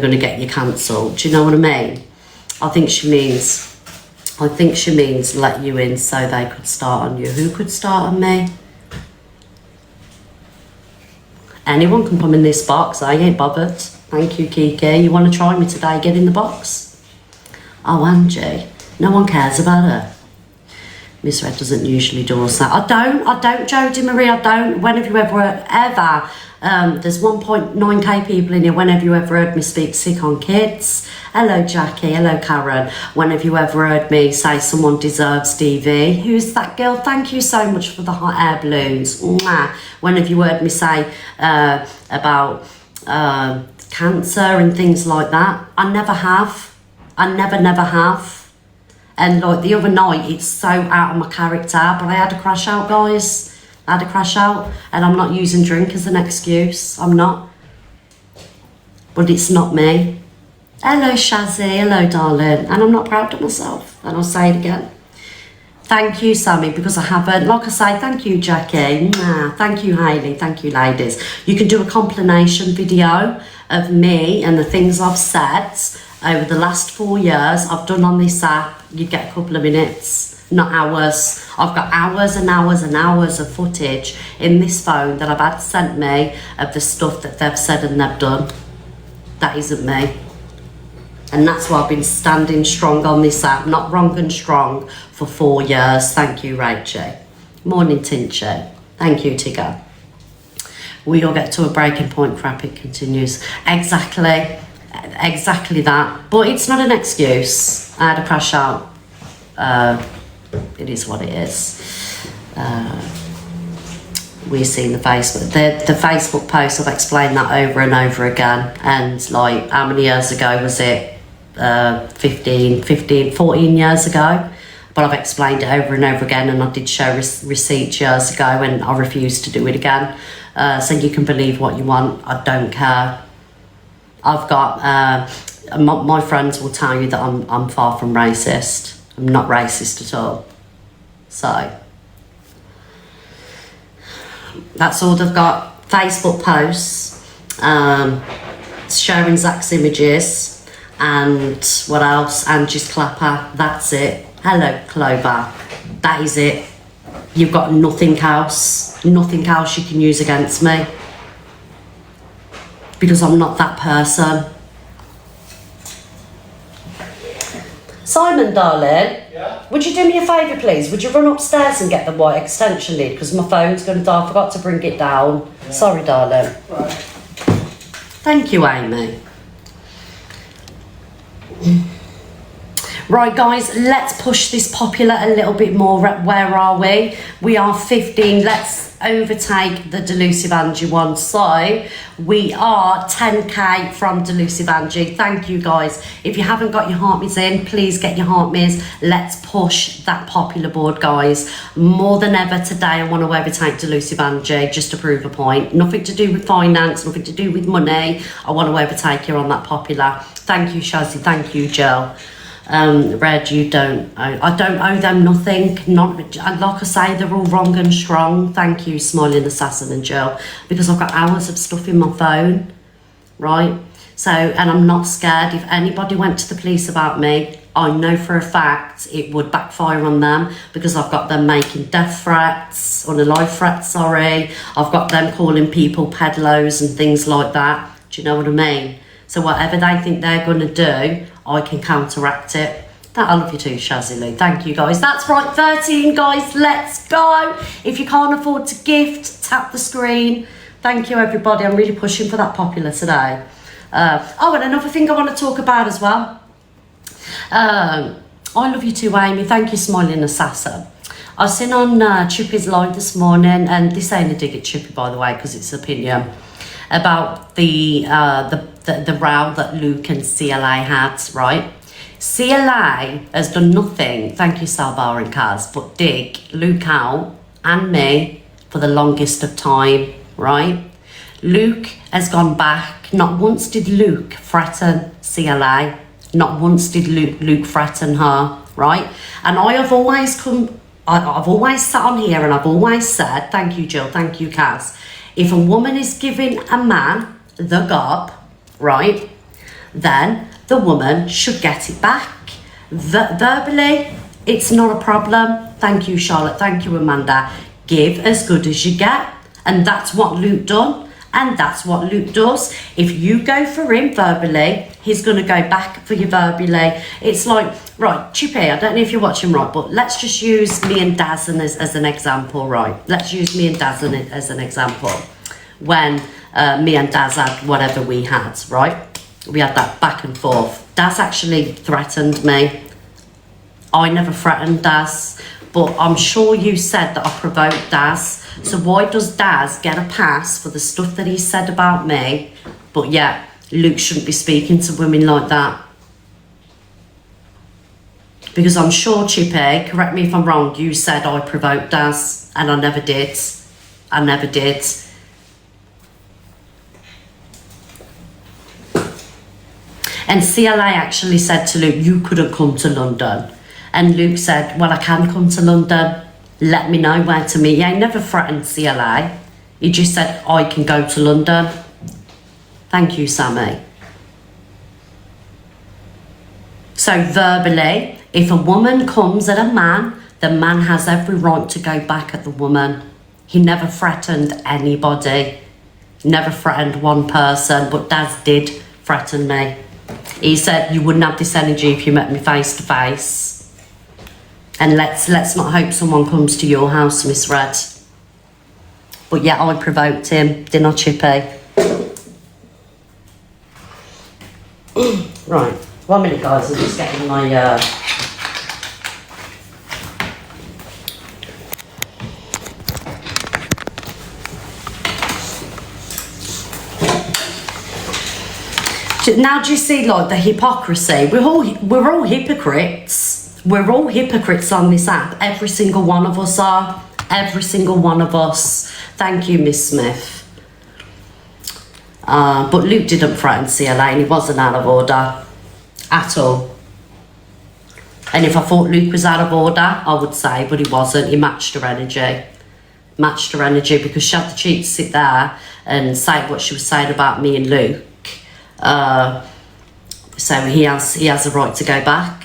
going to get you cancelled. Do you know what I mean? I think she means let you in so they could start on you. Who could start on me? Anyone can come in this box. I ain't bothered. Thank you, Kiki. You want to try me today? Get in the box. Oh, Angie. No one cares about her. Miss Red doesn't usually do all that. I don't, Jodie Marie, I don't. When have you ever, there's 1.9k people in here. When have you ever heard me speak sick on kids? Hello, Jackie. Hello, Karen. When have you ever heard me say someone deserves DV? Who's that girl? Thank you so much for the hot air balloons. Mwah. When have you heard me say about cancer and things like that? I never have. I never have. And like the other night, it's so out of my character, but I had a crash out, guys. I had a crash out, and I'm not using drink as an excuse. I'm not. But it's not me. Hello, Shazzy. Hello, darling. And I'm not proud of myself. And I'll say it again. Thank you, Sammy, because I haven't. Like I say, thank you, Jackie. Mwah. Thank you, Hayley. Thank you, ladies. You can do a compilation video of me and the things I've said over the last 4 years I've done on this app. You get a couple of minutes, not hours. I've got hours and hours and hours of footage in this phone that I've had sent me of the stuff that they've said and they've done. That isn't me. And that's why I've been standing strong on this app, not wrong and strong, for 4 years. Thank you, Rachel. Morning, Tinchy. Thank you, Tigger. We all get to a breaking point, crap, it continues. Exactly that. But it's not an excuse. I had a crash out. It is what it is. We've seen the Facebook. The Facebook post, I've explained that over and over again. And like, how many years ago was it? 14 years ago. But I've explained it over and over again, and I did show receipts years ago, and I refused to do it again. So you can believe what you want. I don't care. I've got my friends will tell you that I'm far from racist. I'm not racist at all. So that's all they've got. Facebook posts, sharing Zach's images, and what else? Angie's clapper. That's it. Hello, Clover. That is it. You've got nothing else you can use against me, because I'm not that person. Simon, darling, yeah? Would you do me a favour, please? Would you run upstairs and get the white extension lead, because my phone's going to die. I forgot to bring it down. Yeah. Sorry, darling. Right. Thank you, Amy. Right, guys, let's push this popular a little bit more. Where are we? We are 15. Let's overtake the Delusive Angie one. So we are 10k from Delusive Angie. Thank you, guys. If you haven't got your heart miss in, please get your heart miss. Let's push that popular board, guys. More than ever today, I want to overtake Delusive Angie just to prove a point. Nothing to do with finance, nothing to do with money. I want to overtake you on that popular. Thank you, Shazzy. Thank you, Jill. Red, you don't owe, I don't owe them nothing. Not like I say, they're all wrong and strong. Thank you, Smiling Assassin and Jill, because I've got hours of stuff in my phone, right? So, and I'm not scared. If anybody went to the police about me, I know for a fact it would backfire on them, because I've got them making death threats, unalive threats, sorry. I've got them calling people peddlers and things like that. Do you know what I mean? So whatever they think they're going to do, I can counteract it. That, I love you too, Shazzy Lou. Thank you, guys. That's right, 13, guys. Let's go. If you can't afford to gift, tap the screen. Thank you, everybody. I'm really pushing for that popular today. Oh, and another thing I want to talk about as well. I love you too, Amy. Thank you, Smiling Assassin. I seen on Chippy's live this morning, and this ain't a dig at Chippy, by the way, because it's opinion, about the row that Luke and CLA had, right? CLA has done nothing, thank you Salbar and Kaz, but dig Luke out and me for the longest of time, right? Luke has gone back. Not once did Luke threaten CLA. Not once did Luke threaten her, right? And I have always I've always sat on here and I've always said, thank you Jill, thank you Kaz, if a woman is giving a man the gob, right, then the woman should get it back. Verbally, it's not a problem. Thank you, Charlotte. Thank you, Amanda. Give as good as you get. And that's what Luke done. And that's what Luke does. If you go for him verbally, he's going to go back for you verbally. It's like, right, Chippy, I don't know if you're watching, right, but let's just use me and Daz as an example, right? Let's use me and Daz as an example. When me and Daz had whatever we had, right? We had that back and forth. Daz actually threatened me. I never threatened Daz, but I'm sure you said that I provoked Daz. So why does Daz get a pass for the stuff that he said about me, but yet Luke shouldn't be speaking to women like that? Because I'm sure, Chippy, correct me if I'm wrong, you said I provoked Daz, and I never did. I never did. And CLA actually said to Luke, you couldn't come to London. And Luke said, well, I can come to London. Let me know where to meet you. He never threatened CLA. He just said, I can go to London. Thank you, Sammy. So verbally, if a woman comes at a man, the man has every right to go back at the woman. He never threatened anybody. Never threatened one person, but Daz did threaten me. He said, you wouldn't have this energy if you met me face to face. And let's not hope someone comes to your house, Miss Red. But yeah, I provoked him, didn't I, Chippy? Right, 1 minute, guys. I'm just getting my Now do you see, like, the hypocrisy? We're all hypocrites. We're all hypocrites on this app. Every single one of us are. Every single one of us. Thank you, Miss Smith. But Luke didn't threaten CLA, and he wasn't out of order at all. And if I thought Luke was out of order, I would say, but he wasn't. He matched her energy. Matched her energy, because she had the cheek to sit there and say what she was saying about me and Luke. So he has a right to go back.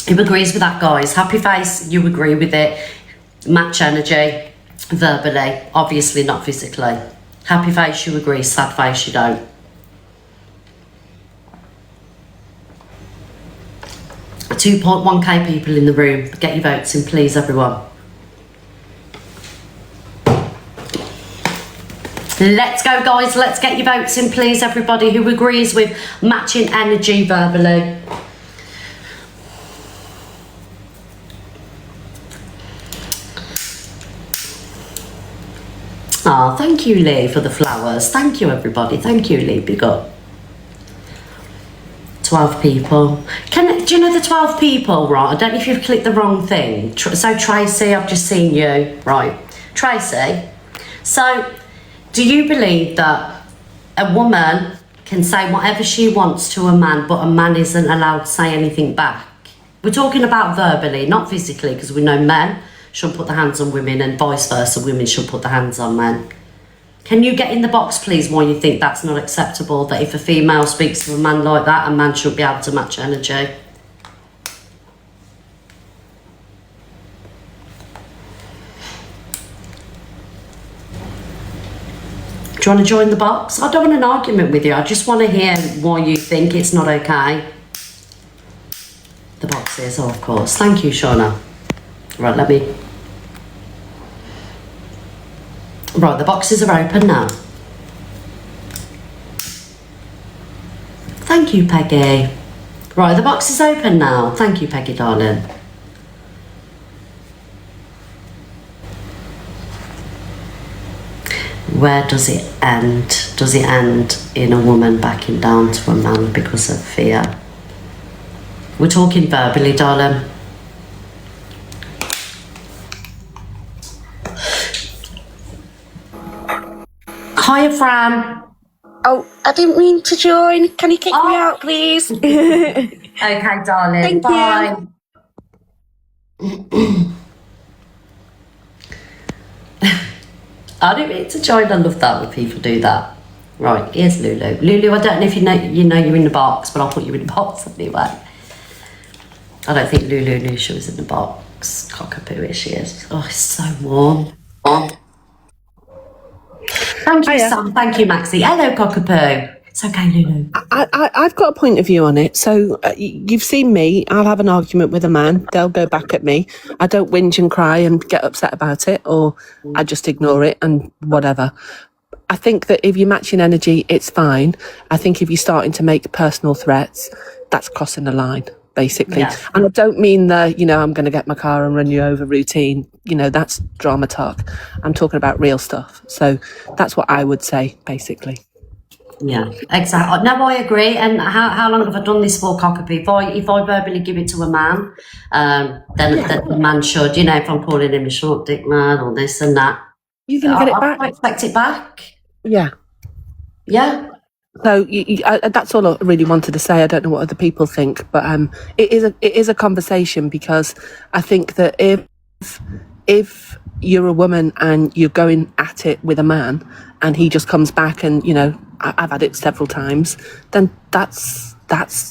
Who agrees with that, guys? Happy face, you agree with it. Match energy, verbally, obviously not physically. Happy face, you agree. Sad face, you don't. $2.1k people in the room. Get your votes in, please, everyone. Let's go, guys. Let's get your votes in, please, everybody who agrees with matching energy verbally. Oh, thank you, Lee, for the flowers. Thank you, everybody. Thank you, Lee. Big up. 12 people. Do you know the 12 people, right? I don't know if you've clicked the wrong thing. So, Tracy, I've just seen you. Right. Tracy. So, do you believe that a woman can say whatever she wants to a man, but a man isn't allowed to say anything back? We're talking about verbally, not physically, because we know men shouldn't put their hands on women, and vice versa, women should put their hands on men. Can you get in the box, please, why you think that's not acceptable, that if a female speaks to a man like that, a man should be able to match energy? Do you want to join the box? I don't want an argument with you. I just want to hear why you think it's not okay. The box is, oh, of course. Thank you, Shauna. Right, let me... Right, the boxes are open now. Thank you, Peggy. Right, the box is open now. Thank you, Peggy, darling. Where does it end? Does it end in a woman backing down to a man because of fear? We're talking verbally, darling. Hiya, Fran. Oh, I didn't mean to join. Can you kick me out, please? Okay, darling. Thank Bye. I didn't mean to join. I love that when people do that. Right, here's Lulu. Lulu, I don't know if you know you're in the box, but I'll put you in the box anyway. I don't think Lulu knew she was in the box. Cockapoo, here she is. Oh, it's so warm. Thank you, Hiya. Sam. Thank you, Maxie. Hello, Cockapoo. It's okay, Lulu. I've got a point of view on it. So you've seen me. I'll have an argument with a man. They'll go back at me. I don't whinge and cry and get upset about it, or I just ignore it and whatever. I think that if you're matching energy, it's fine. I think if you're starting to make personal threats, that's crossing the line, basically. Yeah. And I don't mean the, I'm going to get my car and run you over routine. That's drama talk. I'm talking about real stuff. So that's what I would say, basically. Yeah, exactly. No, I agree. And how long have I done this for, Cockapoo? If I verbally give it to a man, then the man should, if I'm calling him a short dick man or this and that, You're going to get it back. I expect it back. Yeah. Yeah. So that's all I really wanted to say. I don't know what other people think, but it is a conversation, because I think that if you're a woman and you're going at it with a man and he just comes back and I've had it several times, then that's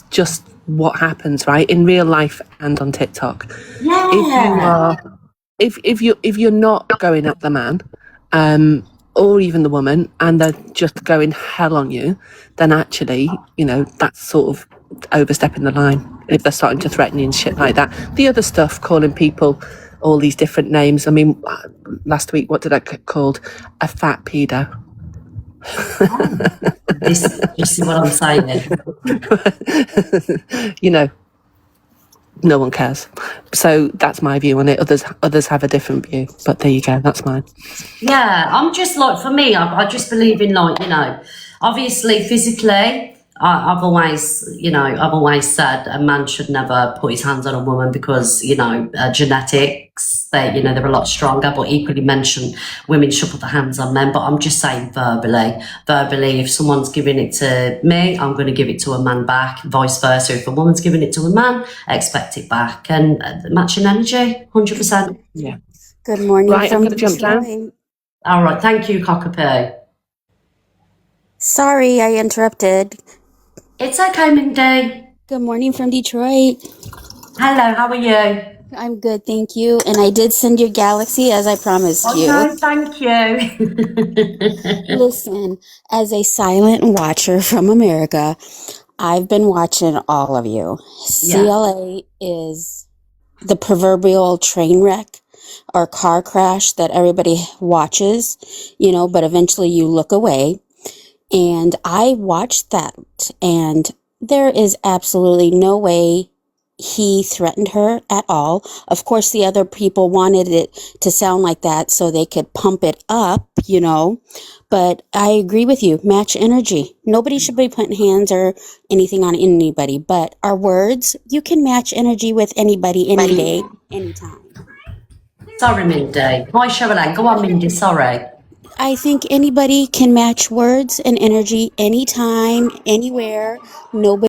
just what happens, right, in real life and on TikTok. Yeah. If you're not going at the man, or even the woman, and they're just going hell on you, then actually, that's sort of overstepping the line. If they're starting to threaten you and shit like that. The other stuff, calling people all these different names. I mean, last week, what did I get called? A fat pedo. You see what I'm saying? No one cares. So that's my view on it. Others have a different view, but there you go. That's mine. Yeah, I'm just like, for me, I just believe in, like, obviously physically, I've always said a man should never put his hands on a woman because, genetics, they're a lot stronger, but equally women should put their hands on men. But I'm just saying verbally, if someone's giving it to me, I'm going to give it to a man back, vice versa. If a woman's giving it to a man, I expect it back. And matching energy, 100%. Yeah. Good morning Right, I'm from going to jump down. Detroit. All right, thank you, Cockapoo. Sorry, I interrupted. It's okay, Mindy. Good morning from Detroit. Hello, how are you? I'm good, thank you. And I did send your Galaxy as I promised you. No, thank you. Listen, as a silent watcher from America, I've been watching all of you. Yeah. CLA is the proverbial train wreck or car crash that everybody watches, but eventually you look away. And I watched that, and there is absolutely no way he threatened her at all. Of course, the other people wanted it to sound like that so they could pump it up, But I agree with you. Match energy. Nobody should be putting hands or anything on anybody. But our words, you can match energy with anybody, any day, anytime. Sorry, Mindy. Hi, Cheryl. Go on, Mindy. Sorry. I think anybody can match words and energy anytime, anywhere. Nobody